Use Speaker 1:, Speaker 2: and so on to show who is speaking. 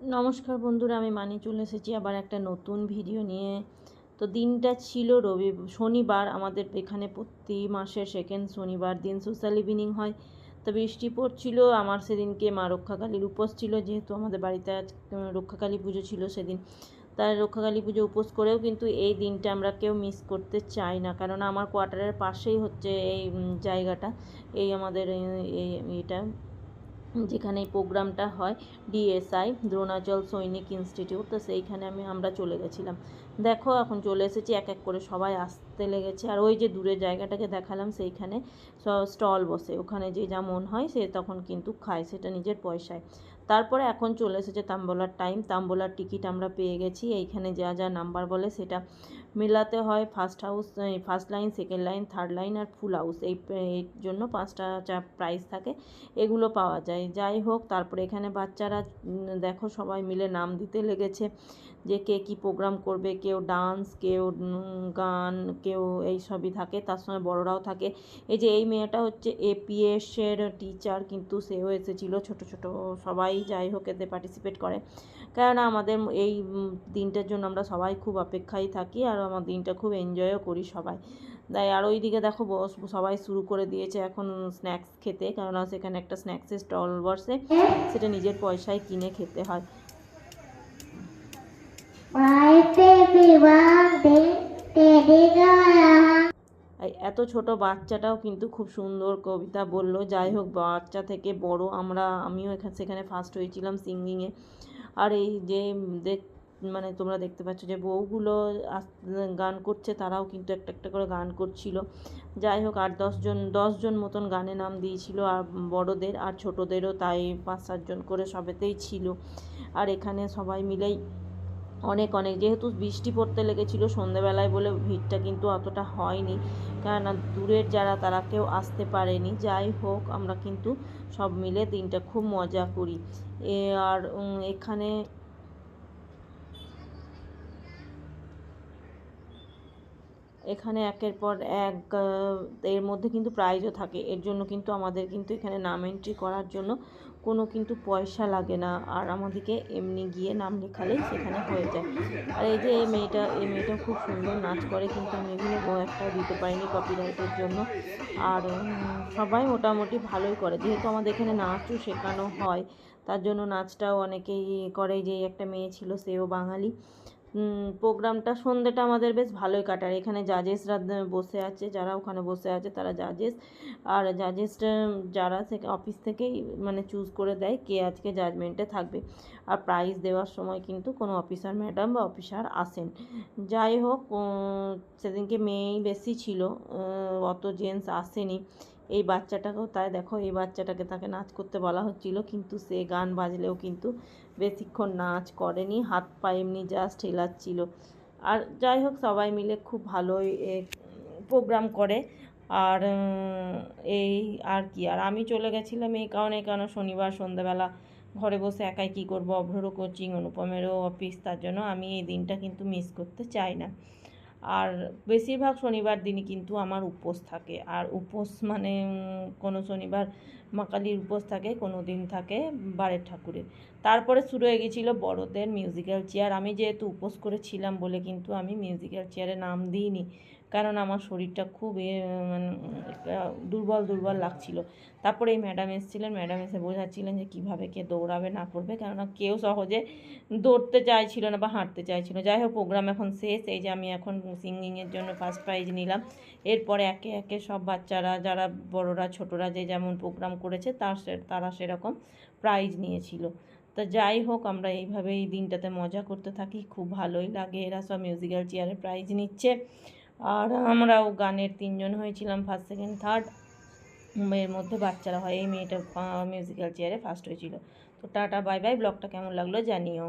Speaker 1: নমস্কার বন্ধুরা, আমি মানি চলে এসেছি আবার একটা নতুন ভিডিও নিয়ে। তো দিনটা ছিল শনিবার। আমাদের এখানে প্রতি মাসের সেকেন্ড শনিবার দিন সোশ্যাল ইভিনিং হয়। তো বৃষ্টি পড়ছিল। আমার সেদিনকে মা রক্ষাকালীর উপোস ছিল, যেহেতু আমাদের বাড়িতে আজ রক্ষাকালী পুজো ছিল সেদিন। তাই রক্ষাকালী পুজো উপোস করেও কিন্তু এই দিনটা আমরা কেউ মিস করতে চাই না, কারণ আমার কোয়ার্টারের পাশেই হচ্ছে এই জায়গাটা, এই আমাদের এটা যেখানে এই প্রোগ্রামটা হয়, ডিএসআই দ্রোণাচল সৈনিক ইনস্টিটিউট। তো সেইখানে আমরা চলে গেছিলাম। দেখো এখন চলে এসেছি, এক এক করে সবাই আসতে লেগেছে। আর ওই যে দূরের জায়গাটাকে দেখালাম, সেইখানে স্টল বসে, ওখানে যে যা মন হয় সে তখন কিন্তু খায়, সেটা নিজের পয়সায়। তারপরে এখন চলে এসেছে তাম্বলার টাইম। তাম্বলার টিকিট আমরা পেয়ে গেছি। এইখানে যা যা নাম্বার বলে সেটা মেলাতে হয়। First line, second line, third line আর ফুল হাউস, এই জন্য 5টা প্রাইজ থাকে, এগুলো পাওয়া যায়। যাই হোক, তারপরে এখানে বাচ্চারা দেখো সবাই মিলে নাম দিতে লেগেছে যে কে কী প্রোগ্রাম করবে। কেউ ডান্স, কেউ গান, কেউ এই সবই থাকে, তার সঙ্গে বড়রাও থাকে। এই যে এই মেয়েটা হচ্ছে এপিএসের টিচার, কিন্তু সেও এসেছিলো। ছোট ছোট সবাই যাই হোক এতে পার্টিসিপেট করে, কেননা আমাদের এই দিনটার জন্য আমরা সবাই খুব অপেক্ষায় থাকি, আর আমার দিনটা খুব এনজয়ও করি সবাই। তাই আর ওই দিকে দেখো সবাই শুরু করে দিয়েছে এখন স্ন্যাক্স খেতে, কেননা সেখানে একটা স্ন্যাক্সের স্টল বসে, সেটা নিজের পয়সায় কিনে খেতে হয়। এত ছোট বাচ্চাটাও কিন্তু খুব সুন্দর কবিতা বলল। যাই হোক, বাচ্চা থেকে বড় আমিও সেখানে ফার্স্ট হয়েছিলাম সিঙ্গিংয়ে। আর এই যে মানে তোমরা দেখতে পাচ্ছ যে বউগুলো গান করছে, তারাও কিন্তু একটা একটা করে গান করছিল। যাই হোক, 10জন মতন গানে নাম দিয়েছিল, আর বড়দের আর ছোটদেরও তাই 5-7জন করে সবেতেই ছিল। আর এখানে সবাই মিলেই অনেক যেহেতু বৃষ্টি পড়তে লেগেছিলো সন্ধেবেলায় বলে ভিড়টা কিন্তু অতটা হয়নি, কেননা দূরের যারা তারা কেউ আসতে পারেনি। যাই হোক, আমরা কিন্তু সব মিলে দিনটা খুব মজা করি। আর এখানে একের পর এক এর মধ্যে কিন্তু প্রাইজও থাকে। এর জন্য কিন্তু আমাদের কিন্তু এখানে নাম এন্ট্রি করার জন্য কোনো কিন্তু পয়সা লাগে না, আর আমাদেরকে এমনি গিয়ে নাম লেখালেই সেখানে হয়ে যায়। আর এই যে এই মেয়েটা খুব সুন্দর নাচ করে, কিন্তু আমি এগুলো একটা দিতে পারিনি কপিরাইটের জন্য। আর সবাই মোটামুটি ভালোই করে, যেহেতু আমাদের এখানে নাচও শেখানো হয়, তার জন্য নাচটাও অনেকেই করে। যে একটা মেয়ে ছিল, সেও বাঙালি। প্রোগ্রামটা সন্ধ্যেটা আমাদের বেশ ভালোই কাটায়। এখানে জাজেসরা বসে আছে, যারা ওখানে বসে আছে তারা জাজেস। আর জাজেসরা যারা অফিস থেকেই মানে চুজ করে দেয় কে আজকে জাজমেন্টে থাকবে। আর প্রাইজ দেওয়ার সময় কিন্তু কোনো অফিসার ম্যাডাম বা অফিসার আসেন। যাই হোক, সেদিনকে মেয়েই বেশি ছিল, অত জেন্টস আসেনি। এই বাচ্চাটাকেও তাই দেখো, এই বাচ্চাটাকে তাকে নাচ করতে বলা হচ্ছিল, কিন্তু সে গান বাজলেও কিন্তু বেশিক্ষণ নাচ করেনি, হাত পা এমনি জাস্ট হেলাচ্ছিল। আর যাই হোক, সবাই মিলে খুব ভালোই প্রোগ্রাম করে। আর এই আর কি, আর আমি চলে গেছিলাম এই কারণে, কেন শনিবার সন্ধ্যাবেলা ঘরে বসে একাই কী করবো, অভ্ররও কোচিং, অনুপমেরও অফিস, তার জন্য আমি এই দিনটা কিন্তু মিস করতে চাই না। আর বেশিরভাগ শনিবার দিনই কিন্তু আমার উপোস থাকে। আর উপোস মানে কোনো শনিবার মা কালীর উপোস থাকে, কোনো দিন থাকে বারের ঠাকুরের। তারপরে শুরু হয়ে গেছিলো বড়দের মিউজিক্যাল চেয়ার। আমি যেহেতু উপোস করেছিলাম বলে কিন্তু আমি মিউজিক্যাল চেয়ারে নাম দিইনি, কারণ আমার শরীরটা খুব মানে দুর্বল লাগছিল। তারপরে এই ম্যাডাম এসেছিলেন, ম্যাডাম এসে বোঝাচ্ছিলেন যে কীভাবে কে দৌড়াবে না করবে, কেননা কেউ সহজে দৌড়তে চাইছিল না বা হাঁটতে চাইছিল। যাই হোক, প্রোগ্রাম এখন শেষ। এই যে আমি এখন সিঙ্গিংয়ের জন্য ফার্স্ট প্রাইজ নিলাম। এরপরে একে একে সব বাচ্চারা, যারা বড়রা ছোটরা যে যেমন প্রোগ্রাম করেছে তারা সেরকম প্রাইজ নিয়েছিল। তা যাই হোক, আমরা এইভাবে এই দিনটাতে মজা করতে থাকি, খুব ভালোই লাগে। এরা সব মিউজিক্যাল চেয়ারে প্রাইজ নিচ্ছে, আর আমরাও গানের 3জন হয়েছিলাম, ফার্স্ট সেকেন্ড থার্ড। এর মধ্যে বাচ্চারা হয়। এই মেয়েটা মিউজিক্যাল চেয়ারে ফার্স্ট হয়েছিল। তো টাটা বাই বাই। ব্লগটা কেমন লাগলো জানিও।